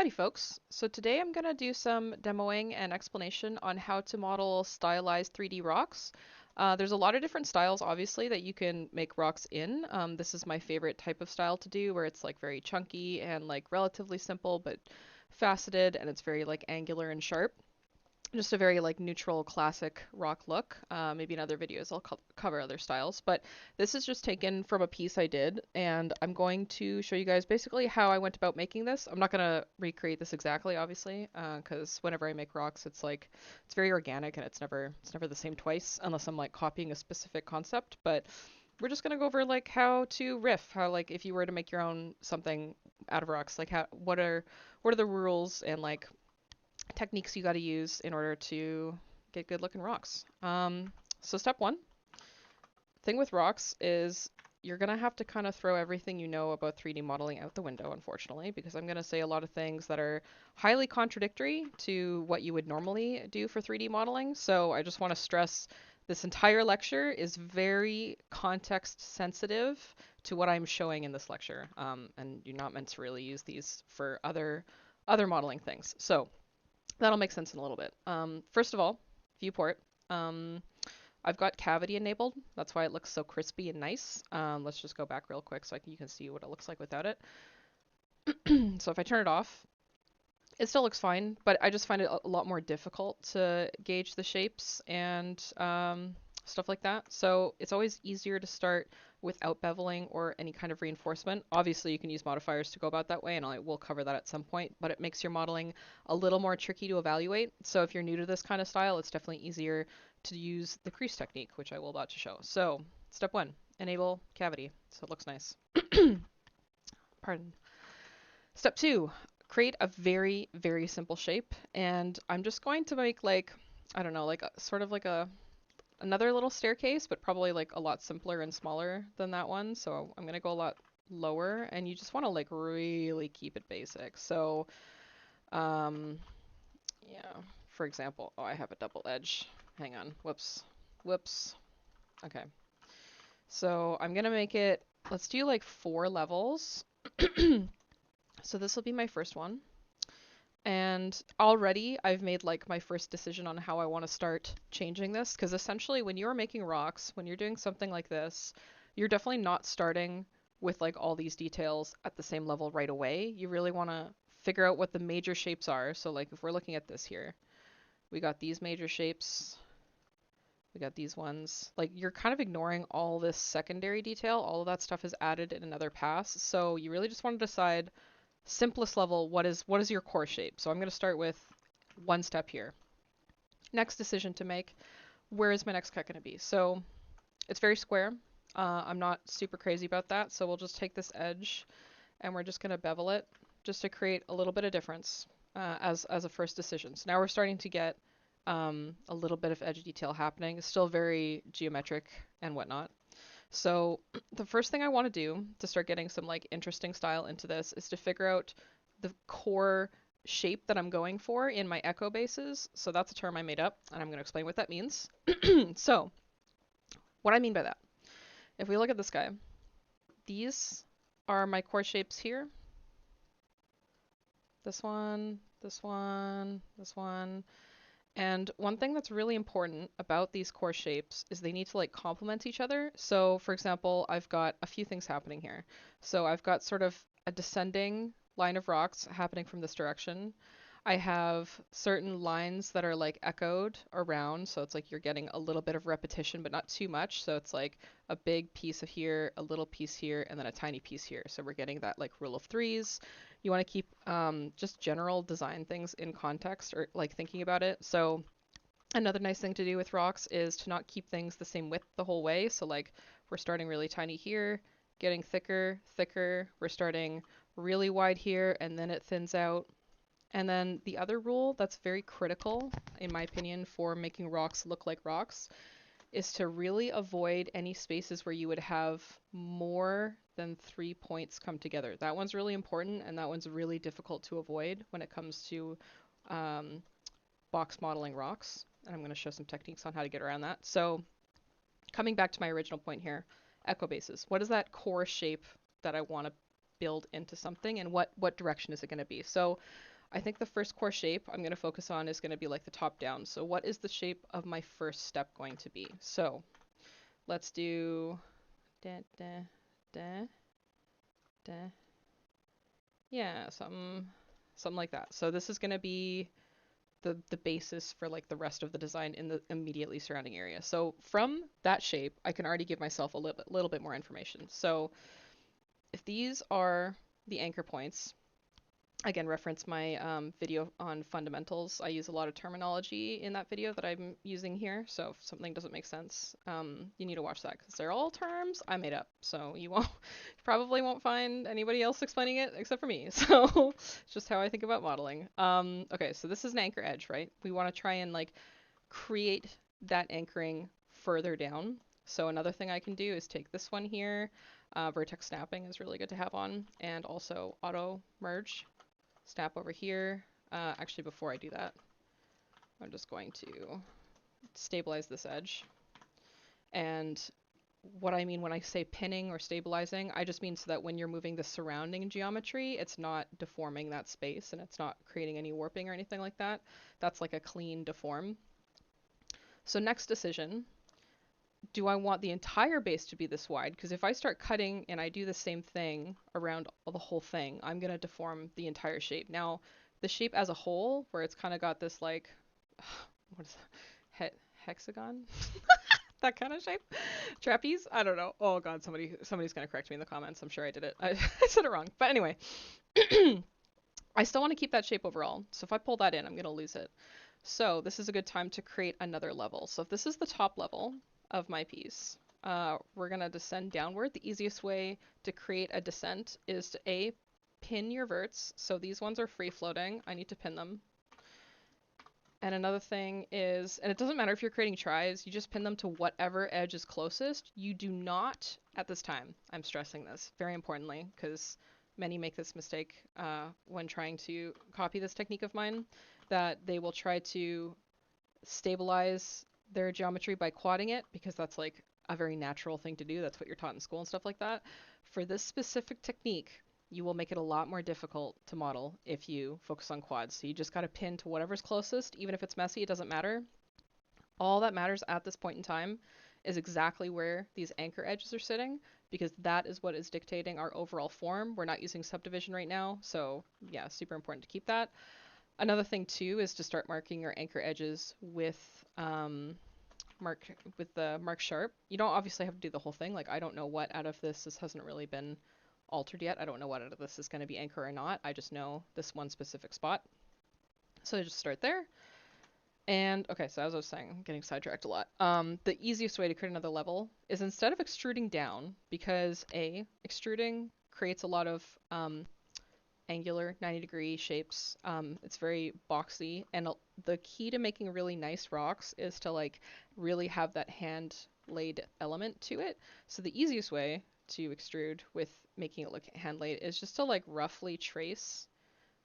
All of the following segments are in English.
Howdy folks. So today I'm going to do some demoing and explanation on how to model stylized 3D rocks. There's a lot of different styles obviously that you can make rocks in. This is my favorite type of style to do where it's like very chunky and like relatively simple but faceted, and it's very like angular and sharp. Just a very like neutral classic rock look. Maybe in other videos I'll cover other styles, but this is just taken from a piece I did, and I'm going to show you guys basically how I went about making this. I'm not going to recreate this exactly, obviously, because whenever I make rocks, it's like it's very organic and it's never the same twice unless I'm like copying a specific concept. But we're just going to go over like how to riff, how like if you were to make your own something out of rocks, like how what are the rules and like techniques you got to use in order to get good looking rocks. So step one, thing with rocks is you're going to have to kind of throw everything you know about 3D modeling out the window, unfortunately, because I'm going to say a lot of things that are highly contradictory to what you would normally do for 3D modeling. So I just want to stress this entire lecture is very context sensitive to what I'm showing in this lecture. And you're not meant to really use these for other modeling things. So that'll make sense in a little bit. First of all, viewport. Um, I've got cavity enabled. That's why it looks so crispy and nice. Let's just go back real quick so you can see what it looks like without it. So if I turn it off, it still looks fine, but I just find it a lot more difficult to gauge the shapes and stuff like that. So it's always easier to start without beveling or any kind of reinforcement. Obviously, you can use modifiers to go about that way, and I will cover that at some point, but it makes your modeling a little more tricky to evaluate. So if you're new to this kind of style, it's definitely easier to use the crease technique, which I will about to show. So step one, enable cavity, so it looks nice. Pardon. Step two, create a very, very simple shape. And I'm just going to make like, I don't know, like sort of like another little staircase, but probably like a lot simpler and smaller than that one. So I'm going to go a lot lower, and you just want to like really keep it basic. So, um, yeah, for example, oh, I have a double edge. Hang on. Whoops. Whoops. Okay. So I'm going to make it, let's do like 4 levels. So this will be my first one. And already I've made like my first decision on how I want to start changing this, because essentially when you're making rocks, when you're doing something like this, you're definitely not starting with like all these details at the same level right away. You really want to figure out what the major shapes are. So like if we're looking at this here, we got these major shapes, we got these ones. Like you're kind of ignoring all this secondary detail. All of that stuff is added in another pass. So you really just want to decide simplest level, what is your core shape? So I'm going to start with one step here. Next decision to make, where is my next cut going to be? So it's very square. I'm not super crazy about that, so we'll just take this edge and we're just going to bevel it just to create a little bit of difference as a first decision. So now we're starting to get a little bit of edge detail happening. It's still very geometric and whatnot. So the first thing I want to do to start getting some like interesting style into this is to figure out the core shape that I'm going for in my echo bases. So that's a term I made up, and I'm going to explain what that means. So what I mean by that, if we look at this guy, these are my core shapes here. This one, this one, this one. And one thing that's really important about these core shapes is they need to like complement each other. So for example, I've got a few things happening here. So I've got sort of a descending line of rocks happening from this direction. I have certain lines that are like echoed around. So it's like you're getting a little bit of repetition, but not too much. So it's like a big piece of here, a little piece here, and then a tiny piece here. So we're getting that like rule of threes. You want to keep just general design things in context or like thinking about it. So another nice thing to do with rocks is to not keep things the same width the whole way. So like we're starting really tiny here, getting thicker, thicker. We're starting really wide here, and then it thins out. And then the other rule that's very critical, in my opinion, for making rocks look like rocks is to really avoid any spaces where you would have more than 3 points come together. That one's really important, and that one's really difficult to avoid when it comes to um, box modeling rocks. And I'm going to show some techniques on how to get around that. So coming back to my original point here, echo bases. What is that core shape that I want to build into something, and what direction is it going to be. So I think the first core shape I'm going to focus on is going to be like the top down. So what is the shape of my first step going to be? So let's do da, da, da, da. Yeah, something like that. So this is going to be the basis for like the rest of the design in the immediately surrounding area. So from that shape, I can already give myself a little bit more information. So if these are the anchor points, again, reference my video on fundamentals. I use a lot of terminology in that video that I'm using here. So if something doesn't make sense, you need to watch that because they're all terms I made up. So you probably won't find anybody else explaining it except for me. So it's just how I think about modeling. Okay, so this is an anchor edge, right? We want to try and like create that anchoring further down. So another thing I can do is take this one here. Vertex snapping is really good to have on, and also auto merge. Snap over here. Actually, before I do that, I'm just going to stabilize this edge. And what I mean when I say pinning or stabilizing, I just mean so that when you're moving the surrounding geometry, it's not deforming that space and it's not creating any warping or anything like that. That's like a clean deform. So next decision, do I want the entire base to be this wide? Because if I start cutting and I do the same thing around the whole thing, I'm going to deform the entire shape. Now, the shape as a whole, where it's kind of got this like, what is that? Hexagon? That kind of shape? Trapeze? I don't know. Oh god, somebody's going to correct me in the comments. I'm sure I did it. I said it wrong. But anyway, I still want to keep that shape overall. So if I pull that in, I'm going to lose it. So this is a good time to create another level. So if this is the top level of my piece, we're going to descend downward. The easiest way to create a descent is to pin your verts. So these ones are free floating. I need to pin them. And another thing is, and it doesn't matter if you're creating tries, you just pin them to whatever edge is closest. You do not, at this time, I'm stressing this very importantly, because many make this mistake when trying to copy this technique of mine, that they will try to stabilize their geometry by quadding it, because that's like a very natural thing to do. That's what you're taught in school and stuff like that. For this specific technique, you will make it a lot more difficult to model if you focus on quads. So you just got to pin to whatever's closest. Even if it's messy, it doesn't matter. All that matters at this point in time is exactly where these anchor edges are sitting, because that is what is dictating our overall form. We're not using subdivision right now, so yeah, super important to keep that. Another thing too is to start marking your anchor edges with the mark sharp. You don't obviously have to do the whole thing. Like I don't know what out of this hasn't really been altered yet. I don't know what out of this is going to be anchor or not. I just know this one specific spot. So I just start there. And okay, so as I was saying, I'm getting sidetracked a lot. The easiest way to create another level is instead of extruding down, because extruding creates a lot of angular 90-degree shapes. It's very boxy, and the key to making really nice rocks is to like really have that hand laid element to it. So the easiest way to extrude with making it look hand laid is just to like roughly trace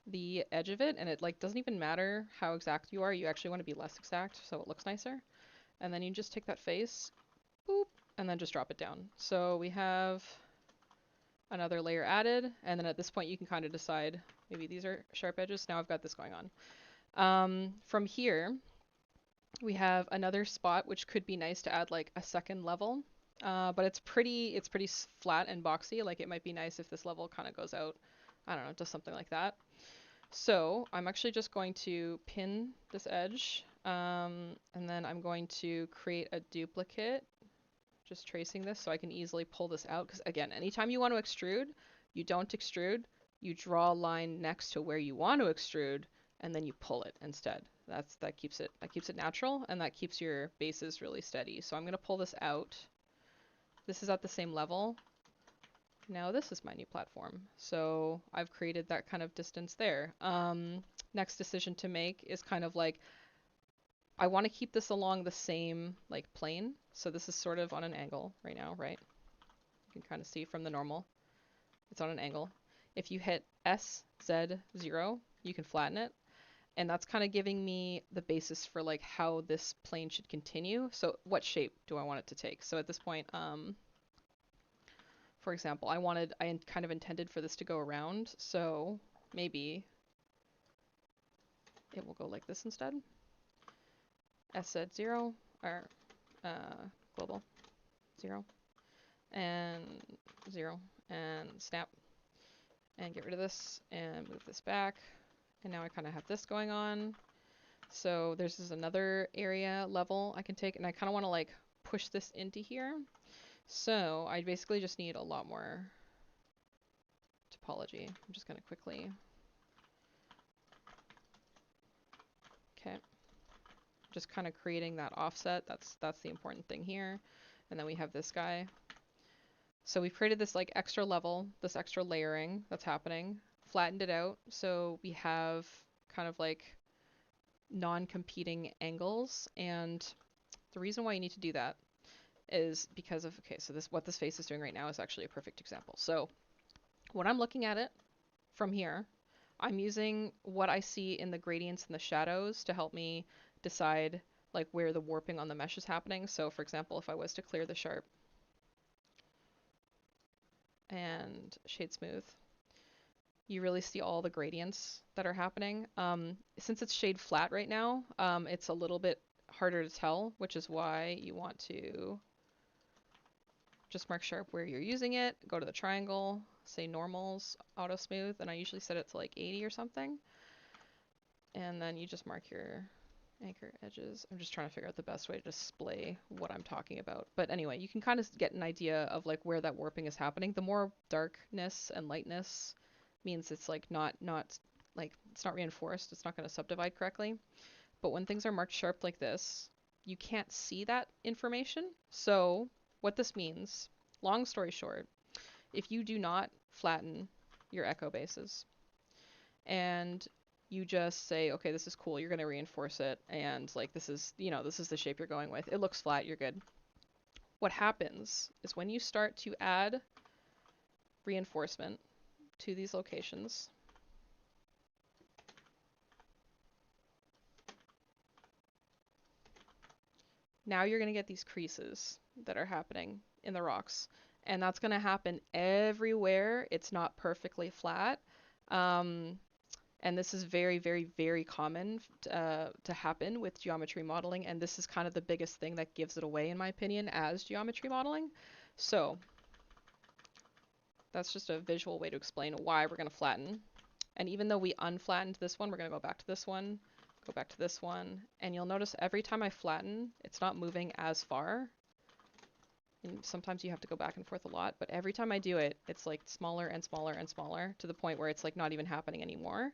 the edge of it, and it like doesn't even matter how exact you are. You actually want to be less exact so it looks nicer. And then you just take that face, boop, and then just drop it down. So we have another layer added, and then at this point you can kind of decide maybe these are sharp edges. Now I've got this going on. From here we have another spot which could be nice to add like a second level, but it's pretty flat and boxy. Like it might be nice if this level kind of goes out, I don't know, just something like that. So I'm actually just going to pin this edge, and then I'm going to create a duplicate, just tracing this so I can easily pull this out. Because again, anytime you want to extrude, you don't extrude, you draw a line next to where you want to extrude, and then you pull it instead. That keeps it natural, and that keeps your bases really steady. So I'm going to pull this out. This is at the same level. Now this is my new platform. So I've created that kind of distance there. Next decision to make is kind of like, I want to keep this along the same like plane. So this is sort of on an angle right now, right? You can kind of see from the normal, it's on an angle. If you hit SZ0, you can flatten it. And that's kind of giving me the basis for like how this plane should continue. So what shape do I want it to take? So at this point, for example, I kind of intended for this to go around, so maybe it will go like this instead. SZ 0, or global 0, and 0, and snap, and get rid of this, and move this back. And now I kind of have this going on. So there's this another area level I can take, and I kind of want to like push this into here. So I basically just need a lot more topology. I'm just going to quickly. Okay. Just kind of creating that offset. That's the important thing here. And then we have this guy. So we've created this like extra level, this extra layering that's happening, flattened it out. So we have kind of like non-competing angles. And the reason why you need to do that is because of, okay, so what this face is doing right now is actually a perfect example. So when I'm looking at it from here, I'm using what I see in the gradients and the shadows to help me decide like where the warping on the mesh is happening. So for example, if I was to clear the sharp and shade smooth, you really see all the gradients that are happening. Since it's shade flat right now, it's a little bit harder to tell, which is why you want to just mark sharp where you're using it, go to the triangle, say normals, auto smooth, and I usually set it to like 80 or something. And then you just mark your anchor edges. I'm just trying to figure out the best way to display what I'm talking about. But anyway, you can kind of get an idea of like where that warping is happening. The more darkness and lightness means it's like not like it's not reinforced. It's not going to subdivide correctly. But when things are marked sharp like this, you can't see that information. So what this means, long story short, if you do not flatten your echo bases and you just say, okay, this is cool, you're going to reinforce it, and like this is, this is the shape you're going with. It looks flat, you're good. What happens is when you start to add reinforcement to these locations, now you're going to get these creases that are happening in the rocks. And that's going to happen everywhere it's not perfectly flat. And this is very, very, very common to happen with geometry modeling. And this is kind of the biggest thing that gives it away, in my opinion, as geometry modeling. So that's just a visual way to explain why we're going to flatten. And even though we unflattened this one, we're going to go back to this one, go back to this one. And you'll notice every time I flatten, it's not moving as far. And sometimes you have to go back and forth a lot, but every time I do it, it's like smaller and smaller and smaller to the point where it's like not even happening anymore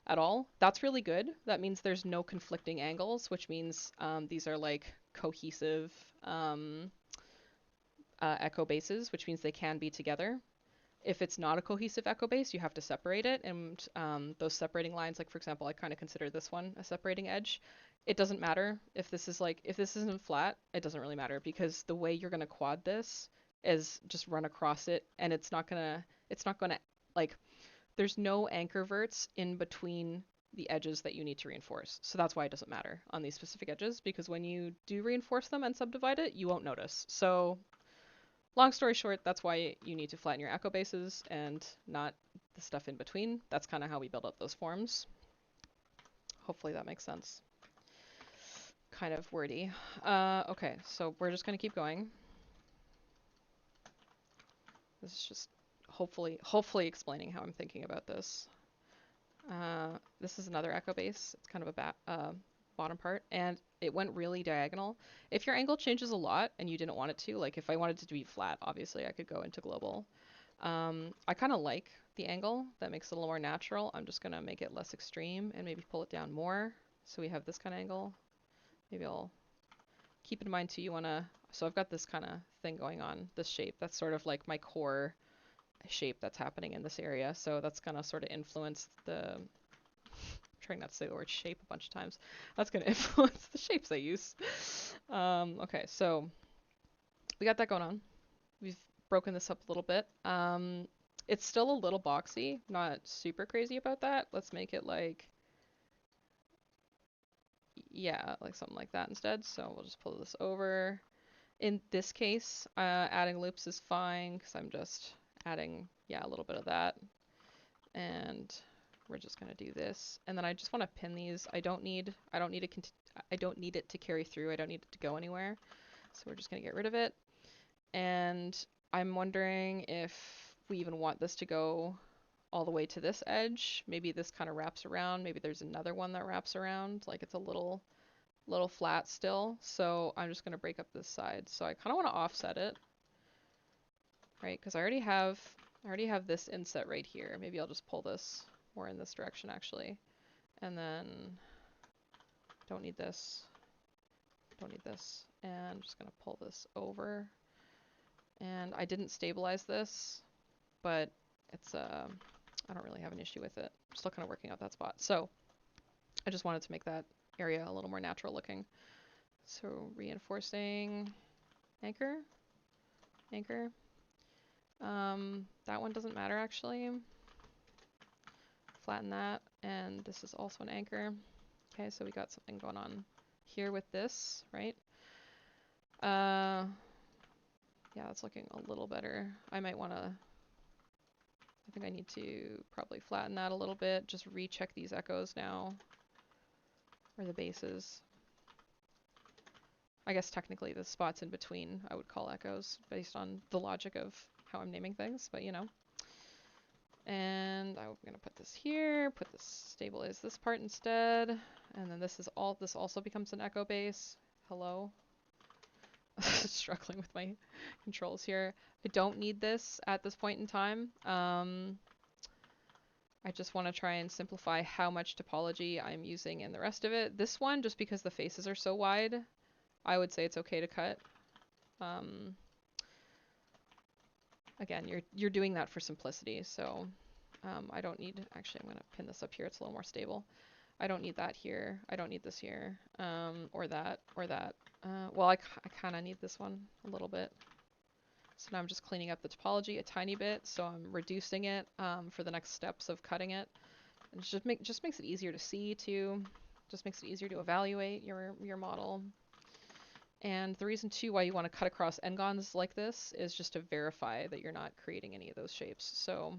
at all. That's really good. That means there's no conflicting angles, which means these are like cohesive echo bases, which means they can be together. If it's not a cohesive echo base, you have to separate it. And those separating lines, like for example, I kind of consider this one a separating edge. It doesn't matter if this is like, if this isn't flat, it doesn't really matter because the way you're going to quad this is just run across it, and it's not going to like, there's no anchor verts in between the edges that you need to reinforce. So that's why it doesn't matter on these specific edges, because when you do reinforce them and subdivide it, you won't notice. So long story short, that's why you need to flatten your echo bases and not the stuff in between. That's kind of how we build up those forms. Hopefully that makes sense. Kind of wordy. Okay, so we're just going to keep going. This is just hopefully explaining how I'm thinking about this. This is another echo base. It's kind of a bottom part, and it went really diagonal. If your angle changes a lot and you didn't want it to, like if I wanted it to be flat, obviously I could go into global. I kind of like the angle. That makes it a little more natural. I'm just going to make it less extreme and maybe pull it down more. So we have this kind of angle. Maybe I'll keep in mind too, you want to, so I've got this kind of thing going on, this shape. That's sort of like my core shape that's happening in this area. So that's going to sort of influence the, I'm trying not to say the word shape a bunch of times. That's going to influence the shapes I use. Okay, so we got that going on. We've broken this up a little bit. It's still a little boxy, not super crazy about that. Let's make it like, yeah, like something like that instead. So we'll just pull this over. In this case, adding loops is fine because I'm just adding, yeah, a little bit of that. And we're just gonna do this. And then I just want to pin these. I don't need it to carry through. I don't need it to go anywhere. So we're just gonna get rid of it. And I'm wondering if we even want this to go all the way to this edge. Maybe this kind of wraps around. Maybe there's another one that wraps around. Like it's a little flat still. So I'm just gonna break up this side. So I kind of want to offset it, right? Because I already have this inset right here. Maybe I'll just pull this more in this direction actually. And then don't need this. Don't need this. And I'm just gonna pull this over. And I didn't stabilize this, but it's I don't really have an issue with it. I'm still kind of working out that spot. So I just wanted to make that area a little more natural looking. So reinforcing anchor. That one doesn't matter actually. Flatten that, and this is also an anchor. Okay, so we got something going on here with this, right? Yeah, it's looking a little better. I think I need to probably flatten that a little bit, just recheck these echoes now, or the bases. I guess technically the spots in between I would call echoes based on the logic of how I'm naming things, but you know. And I'm gonna put this here, stabilize this part instead, and then this also becomes an echo base. Hello. Struggling with my controls here. I don't need this at this point in time. I just want to try and simplify how much topology I'm using in the rest of it. This one, just because the faces are so wide, I would say it's okay to cut. Again, you're doing that for simplicity, so I don't need, actually I'm going to pin this up here, it's a little more stable. I don't need that here, I don't need this here, or that. Well, I kind of need this one a little bit. So now I'm just cleaning up the topology a tiny bit, so I'm reducing it for the next steps of cutting it. And it just makes it easier to see too, just makes it easier to evaluate your model. And the reason too why you want to cut across n-gons like this is just to verify that you're not creating any of those shapes. So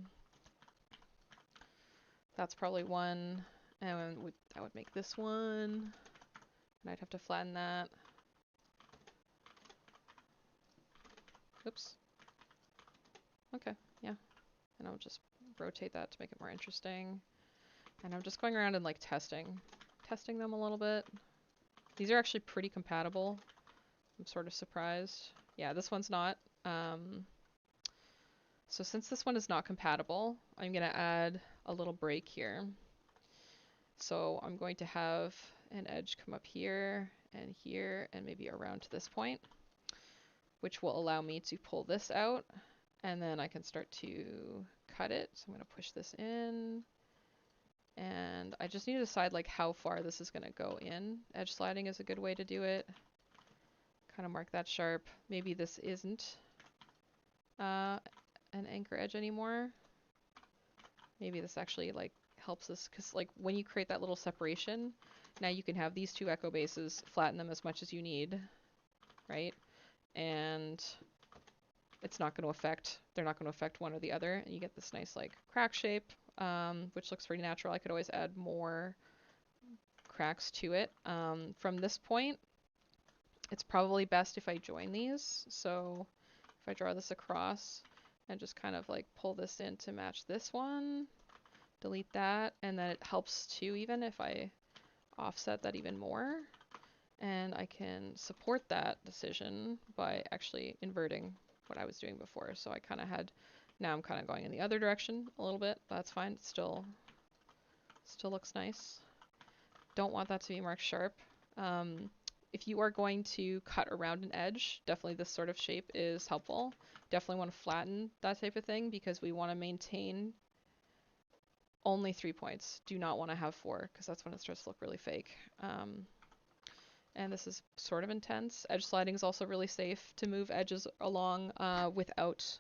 that's probably one, and that would make this one, and I'd have to flatten that. Oops. Okay, yeah. And I'll just rotate that to make it more interesting. And I'm just going around and like testing them a little bit. These are actually pretty compatible. I'm sort of surprised. Yeah, this one's not. So since this one is not compatible, I'm going to add a little break here. So I'm going to have an edge come up here, and maybe around to this point, which will allow me to pull this out, and then I can start to cut it. So I'm going to push this in, and I just need to decide like how far this is going to go in. Edge sliding is a good way to do it. Kind of mark that sharp. Maybe this isn't an anchor edge anymore. Maybe this actually like helps us, because like when you create that little separation, now you can have these two echo bases, flatten them as much as you need, right? And it's not going to affect, they're not going to affect one or the other, and you get this nice like crack shape, which looks pretty natural. I could always add more cracks to it. From this point, it's probably best if I join these. So if I draw this across and just kind of like pull this in to match this one, delete that, and then it helps too even if I offset that even more. And I can support that decision by actually inverting what I was doing before. So I kind of had, now I'm kind of going in the other direction a little bit. That's fine. It still looks nice. Don't want that to be marked sharp. If you are going to cut around an edge, definitely this sort of shape is helpful. Definitely want to flatten that type of thing because we want to maintain only 3 points. Do not want to have 4 because that's when it starts to look really fake. And this is sort of intense. Edge sliding is also really safe to move edges along without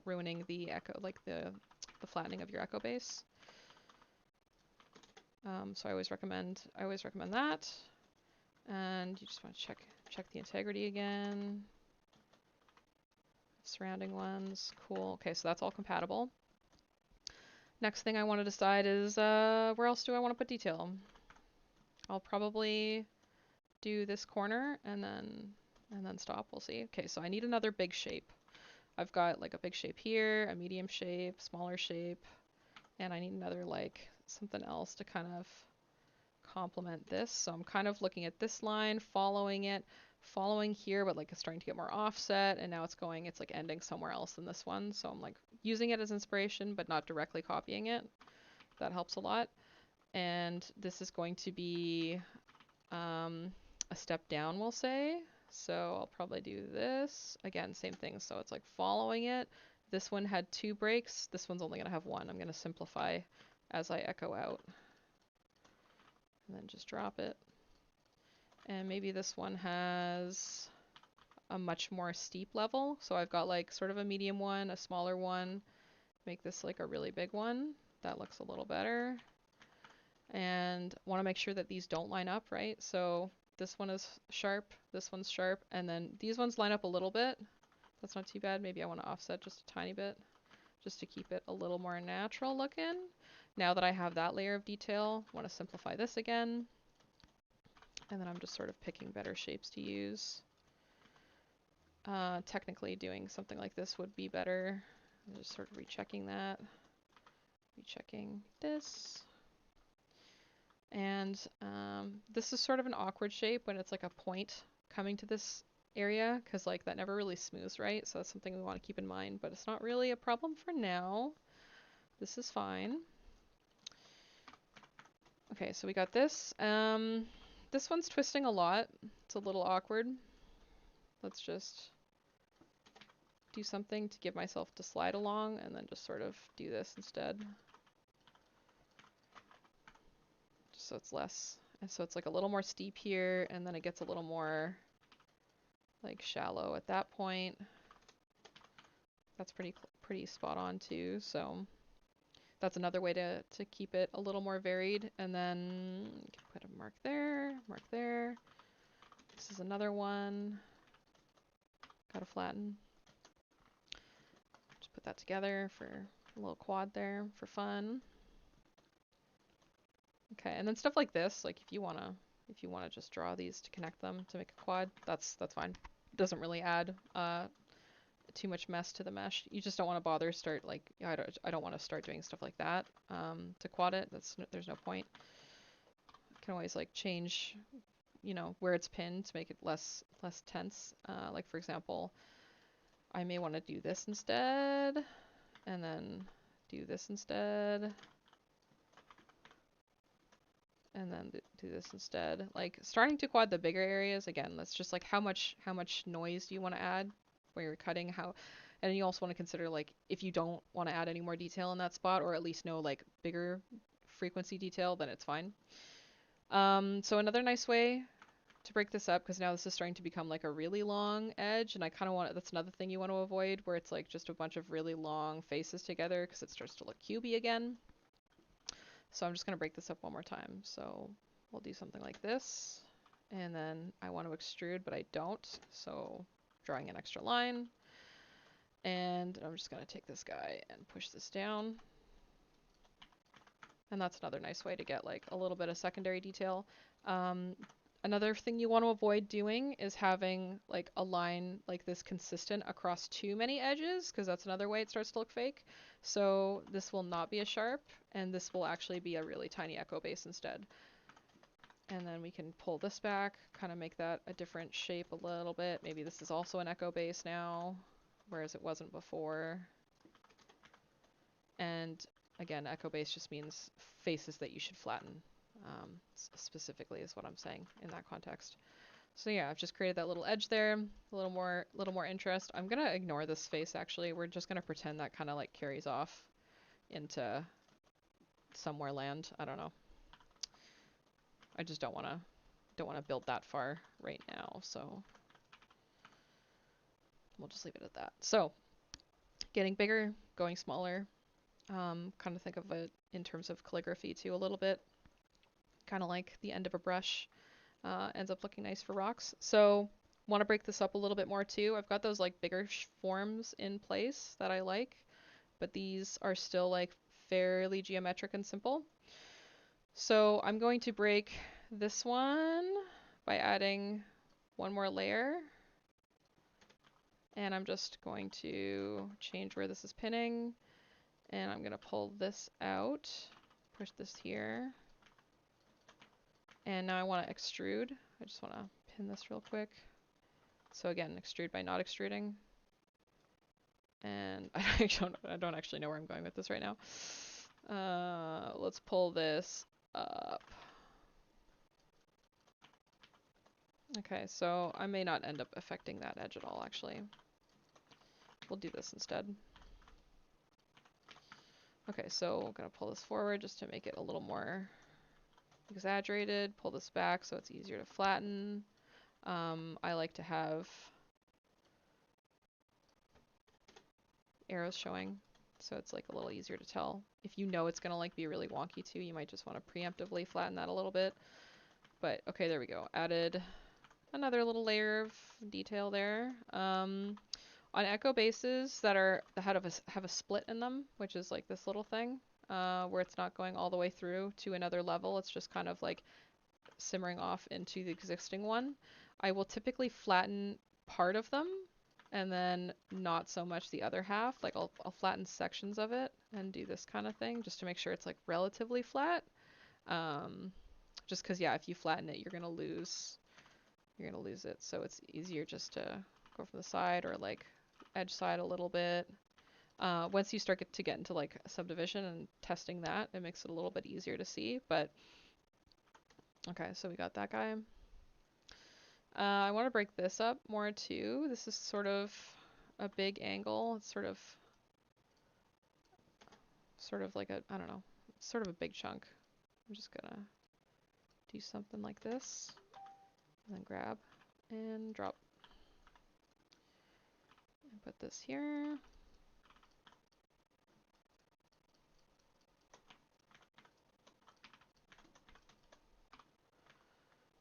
ruining the echo, like the flattening of your echo base. So I always recommend that. And you just want to check the integrity again. surrounding ones. Cool. Okay, so that's all compatible. Next thing I want to decide is where else do I want to put detail? I'll probably do this corner and then stop. We'll see. Okay, so I need another big shape. I've got like a big shape here, a medium shape, smaller shape, and I need another like something else to kind of complement this. So I'm kind of looking at this line, following it, following here, but like it's starting to get more offset, and now it's like ending somewhere else than this one. So I'm like using it as inspiration, but not directly copying it. That helps a lot. And this is going to be a step down, we'll say. So I'll probably do this. Again, same thing. So it's like following it. This one had 2 breaks. This one's only going to have 1. I'm going to simplify as I echo out. And then just drop it. And maybe this one has a much more steep level. So I've got like sort of a medium one, a smaller one. Make this like a really big one. That looks a little better. And want to make sure that these don't line up, right? So this one is sharp, this one's sharp, and then these ones line up a little bit. That's not too bad. Maybe I want to offset just a tiny bit, just to keep it a little more natural looking. Now that I have that layer of detail, I want to simplify this again. And then I'm just sort of picking better shapes to use. Technically doing something like this would be better. I'm just sort of rechecking that. Rechecking this. And this is sort of an awkward shape when it's like a point coming to this area, because like that never really smooths right. So that's something we want to keep in mind, but it's not really a problem for now. This is fine. Okay, so we got this. This one's twisting a lot. It's a little awkward. Let's just do something to give myself to slide along and then just sort of do this instead. Just so it's less, and so it's like a little more steep here, and then it gets a little more like shallow at that point. That's pretty spot on too. So that's another way to keep it a little more varied. And then you can put a mark there, mark there. This is another one. Gotta flatten. Just put that together for a little quad there for fun. Okay, and then stuff like this, like if you wanna just draw these to connect them to make a quad, that's fine. It doesn't really add too much mess to the mesh. You just don't want to bother start like I don't want to start doing stuff like that to quad it. There's no point. You can always like change, you know, where it's pinned to make it less tense. Like for example, I may want to do this instead, and then do this instead, and then do this instead. Like starting to quad the bigger areas, again, that's just like how much noise do you want to add where you're cutting, and you also want to consider like if you don't want to add any more detail in that spot, or at least no like bigger frequency detail, then it's fine. So another nice way to break this up, because now this is starting to become like a really long edge, and I kind of want, that's another thing you want to avoid, where it's like just a bunch of really long faces together, because it starts to look cubey again. So I'm just going to break this up one more time. So we'll do something like this, and then I want to extrude, but I don't. So drawing an extra line, and I'm just going to take this guy and push this down. And that's another nice way to get like a little bit of secondary detail. Another thing you want to avoid doing is having like a line like this consistent across too many edges, because that's another way it starts to look fake. So this will not be a sharp, and this will actually be a really tiny echo base instead. And then we can pull this back, kind of make that a different shape a little bit. Maybe this is also an echo base now, whereas it wasn't before. And again, echo base just means faces that you should flatten, specifically is what I'm saying in that context. So yeah, I've just created that little edge there, a little more interest. I'm gonna ignore this face actually. We're just gonna pretend that kind of like carries off into somewhere land. I don't know. I just don't wanna build that far right now, so we'll just leave it at that. So getting bigger, going smaller. Kind of think of it in terms of calligraphy too a little bit. Kind of like the end of a brush ends up looking nice for rocks. So want to break this up a little bit more too. I've got those like bigger forms in place that I like, but these are still like fairly geometric and simple. So I'm going to break this one by adding one more layer. And I'm just going to change where this is pinning. And I'm going to pull this out, push this here. And now I want to extrude. I just want to pin this real quick. So again, extrude by not extruding. And I don't actually know where I'm going with this right now. Let's pull this up. Okay, so I may not end up affecting that edge at all, actually. We'll do this instead. Okay, so I'm going to pull this forward just to make it a little more exaggerated. Pull this back so it's easier to flatten. I like to have arrows showing, so it's like a little easier to tell. If you know it's going to like be really wonky too, you might just want to preemptively flatten that a little bit. But okay, there we go. Added another little layer of detail there. On echo bases that have a split in them, which is like this little thing, where it's not going all the way through to another level, it's just kind of like simmering off into the existing one, I will typically flatten part of them and then not so much the other half. Like I'll flatten sections of it and do this kind of thing just to make sure it's like relatively flat. Just because, yeah, if you flatten it, you're gonna lose it. So it's easier just to go from the side or like edge side a little bit. Once you start to get into like subdivision and testing that, it makes it a little bit easier to see. But okay, so we got that guy. I want to break this up more too. This is sort of a big angle. It's sort of like a, I don't know, sort of a big chunk. I'm just gonna do something like this and then grab and drop and put this here.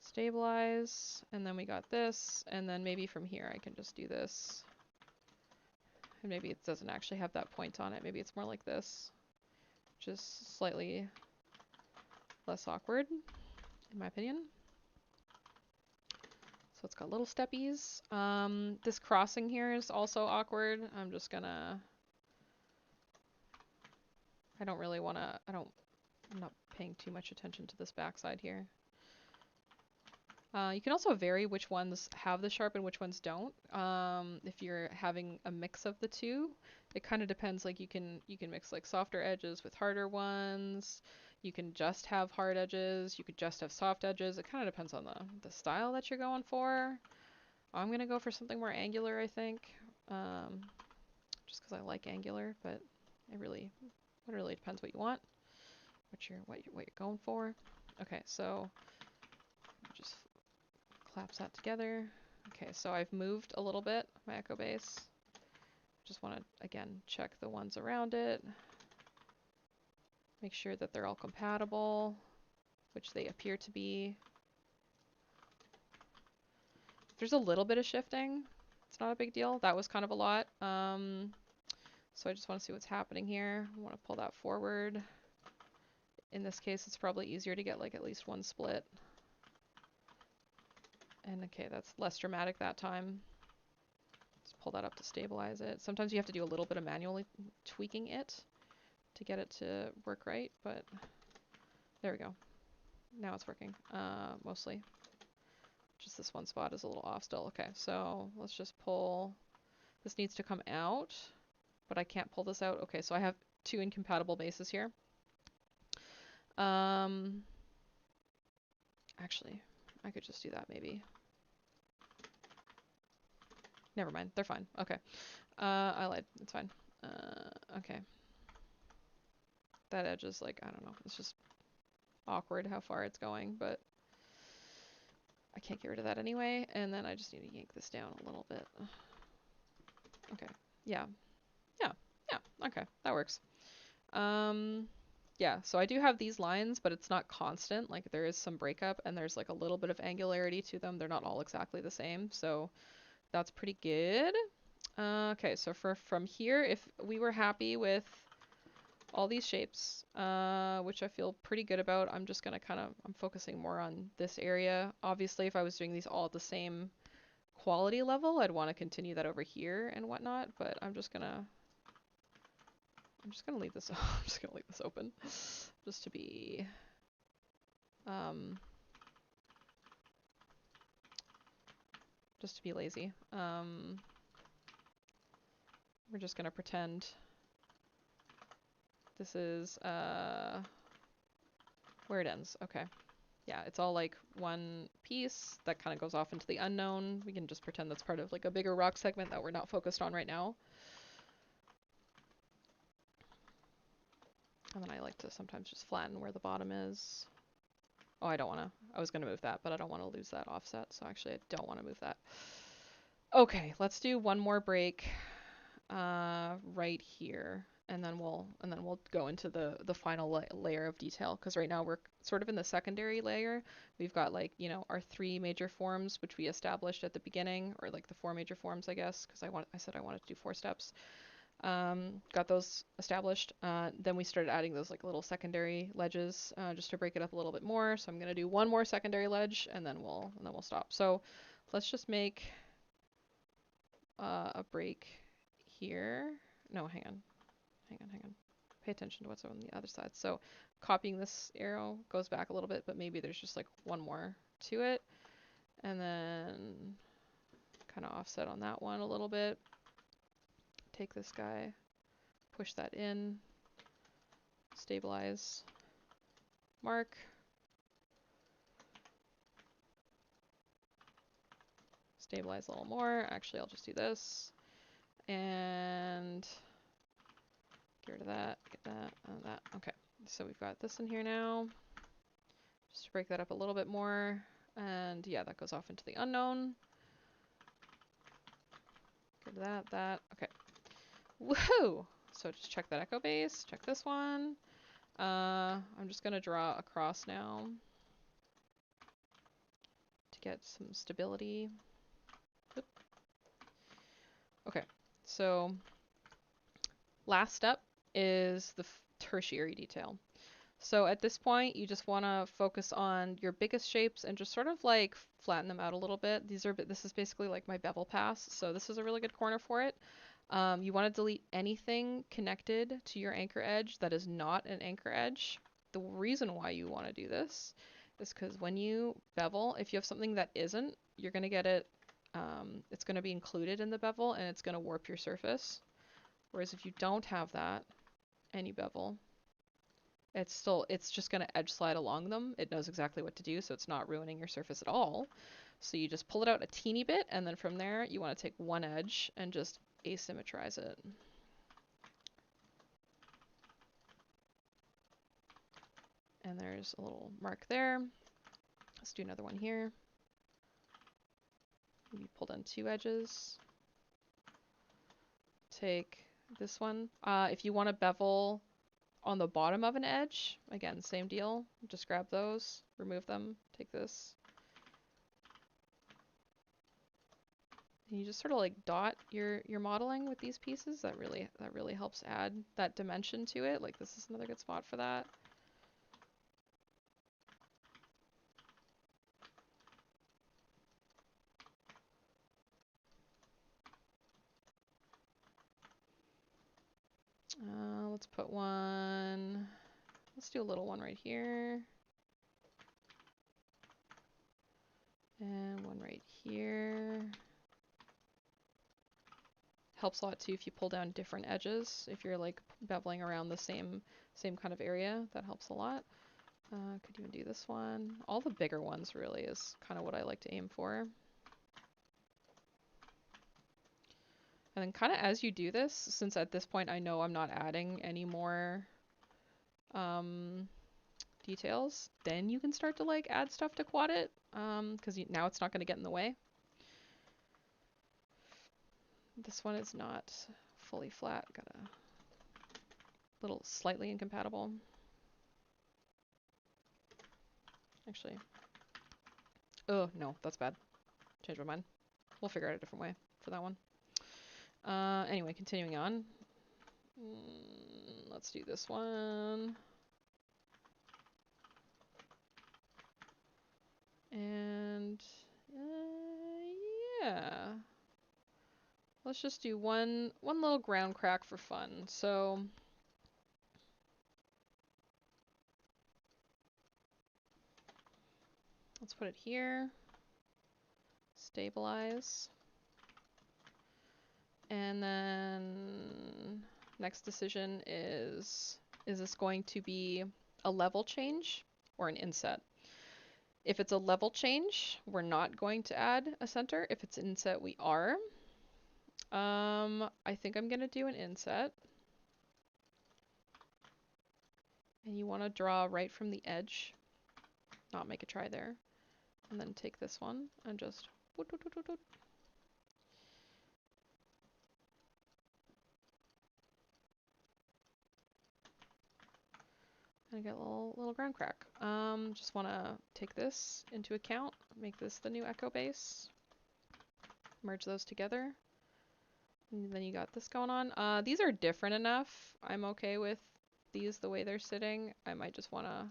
Stabilize, and then we got this, and then maybe from here I can just do this. And maybe it doesn't actually have that point on it. Maybe it's more like this, just slightly less awkward, in my opinion. So it's got little steppies. This crossing here is also awkward. I'm just gonna, I'm not paying too much attention to this backside here. You can also vary which ones have the sharp and which ones don't. If you're having a mix of the two, it kind of depends. Like you can mix like softer edges with harder ones. You can just have hard edges. You could just have soft edges. It kind of depends on the style that you're going for. I'm gonna go for something more angular, I think, just because I like angular. But it really depends what you want, what you're going for. Okay, so just collapse that together. Okay, so I've moved a little bit my echo base. Just want to, again, check the ones around it. Make sure that they're all compatible, which they appear to be. There's a little bit of shifting. It's not a big deal. That was kind of a lot. So I just want to see what's happening here. I want to pull that forward. In this case, it's probably easier to get like at least one split. And okay, that's less dramatic that time. Just pull that up to stabilize it. Sometimes you have to do a little bit of manually tweaking it to get it to work right, but there we go. Now it's working, mostly. Just this one spot is a little off still. Okay, so let's just pull. This needs to come out, but I can't pull this out. Okay, so I have two incompatible bases here. Actually, I could just do that maybe. Never mind, they're fine. Okay, I lied. It's fine. Okay. That edge is like, I don't know, it's just awkward how far it's going, but I can't get rid of that anyway. And then I just need to yank this down a little bit. Okay, yeah, okay, that works. Yeah, so I do have these lines, but it's not constant. Like there is some breakup and there's like a little bit of angularity to them. They're not all exactly the same, so that's pretty good. Okay, so from here, if we were happy with all these shapes, which I feel pretty good about, I'm just gonna I'm focusing more on this area. Obviously, if I was doing these all at the same quality level, I'd want to continue that over here and whatnot, but I'm just gonna leave this I'm just gonna leave this open just to be um just to be lazy. We're just gonna pretend this is where it ends. Okay. Yeah, it's all like one piece that kind of goes off into the unknown. We can just pretend that's part of like a bigger rock segment that we're not focused on right now. And then I like to sometimes just flatten where the bottom is. Oh, I don't want to. I was going to move that, but I don't want to lose that offset. So actually, I don't want to move that. Okay, let's do one more break right here, and then we'll go into the final layer of detail, because right now we're sort of in the secondary layer. We've got like, you know, our three major forms which we established at the beginning, or like the four major forms, I guess, because I said I wanted to do 4 steps. Got those established. Then we started adding those like little secondary ledges just to break it up a little bit more. So I'm gonna do one more secondary ledge and then we'll stop. So let's just make a break here. No, hang on. Pay attention to what's on the other side. So copying this arrow goes back a little bit, but maybe there's just like one more to it. And then kind of offset on that one a little bit. Take this guy, push that in, stabilize, mark. Stabilize a little more. Actually, I'll just do this. And get rid of that, get that, and that. Okay, so we've got this in here now. Just to break that up a little bit more. And yeah, that goes off into the unknown. Get rid of that. Okay. Woohoo! So just check that echo base, check this one. I'm just gonna draw across now to get some stability. Oop. Okay, so last step is the tertiary detail. So at this point, you just want to focus on your biggest shapes and just sort of like flatten them out a little bit. This is basically like my bevel pass, so this is a really good corner for it. You want to delete anything connected to your anchor edge that is not an anchor edge. The reason why you want to do this is because when you bevel, if you have something that isn't, you're going to get it, it's going to be included in the bevel and it's going to warp your surface. Whereas if you don't have that and you bevel, it's just going to edge slide along them. It knows exactly what to do, so it's not ruining your surface at all. So you just pull it out a teeny bit, and then from there, you want to take one edge and just asymmetrize it. And there's a little mark there. Let's do another one here. Maybe pull down 2 edges. Take this one. If you want to bevel on the bottom of an edge, again, same deal. Just grab those, remove them, take this. And you just sort of like dot your modeling with these pieces. That really helps add that dimension to it. Like this is another good spot for that. Let's put one. Let's do a little one right here. And one right here. Helps a lot too if you pull down different edges. If you're like beveling around the same kind of area, that helps a lot. Could even do this one. All the bigger ones really is kind of what I like to aim for. And then kind of as you do this, since at this point I know I'm not adding any more details, then you can start to like add stuff to quad it, because now it's not going to get in the way. This one is not fully flat, got a little slightly incompatible. Actually, oh no, that's bad. Change my mind. We'll figure out a different way for that one. Anyway, continuing on. Let's do this one. And yeah, let's just do one little ground crack for fun. So let's put it here. Stabilize. And then next decision is this going to be a level change or an inset? If it's a level change, we're not going to add a center. If it's an inset, we are. I think I'm gonna do an inset. And you want to draw right from the edge, not make a try there. And then take this one and just and get a little ground crack. Just want to take this into account, make this the new echo base, merge those together. And then you got this going on. These are different enough. I'm okay with these the way they're sitting. I might just want to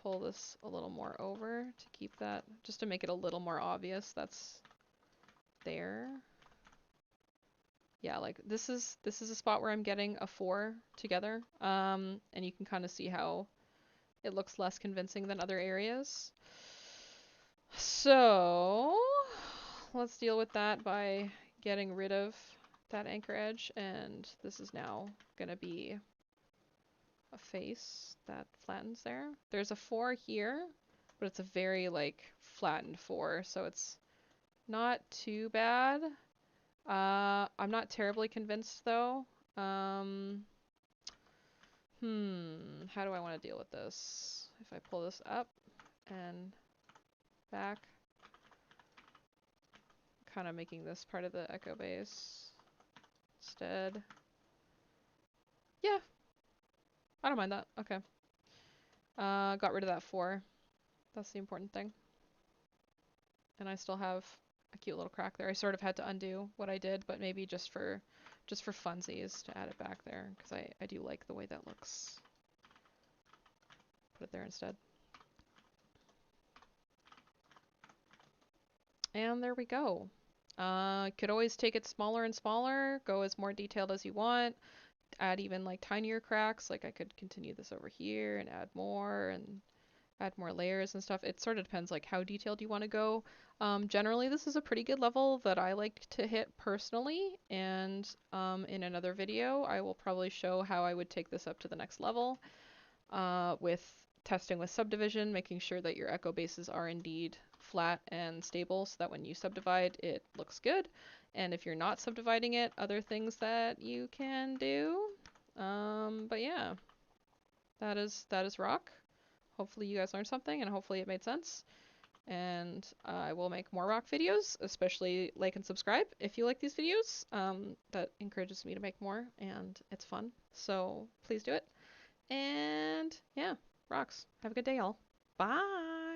pull this a little more over to keep that, just to make it a little more obvious that's there. Yeah, like this is a spot where I'm getting a 4 together. And you can kind of see how it looks less convincing than other areas. So let's deal with that by getting rid of that anchor edge, and this is now gonna be a face that flattens there. There's a 4 here, but it's a very like flattened 4, so it's not too bad. I'm not terribly convinced though. How do I want to deal with this? If I pull this up and back, kind of making this part of the echo base instead. Yeah, I don't mind that. Okay. Got rid of that 4. That's the important thing. And I still have a cute little crack there. I sort of had to undo what I did, but maybe just for funsies to add it back there, because I do like the way that looks. Put it there instead. And there we go. Could always take it smaller and smaller, go as more detailed as you want, add even like tinier cracks. Like I could continue this over here and add more layers and stuff. It sort of depends like how detailed you want to go. Generally, this is a pretty good level that I like to hit personally, and in another video, I will probably show how I would take this up to the next level with testing with subdivision, making sure that your echo bases are indeed flat and stable so that when you subdivide, it looks good. And if you're not subdividing it, other things that you can do. But yeah, that is rock. Hopefully you guys learned something, and hopefully it made sense. And I will make more rock videos, especially like and subscribe if you like these videos. That encourages me to make more, and it's fun. So please do it. And yeah, rocks. Have a good day, y'all. Bye!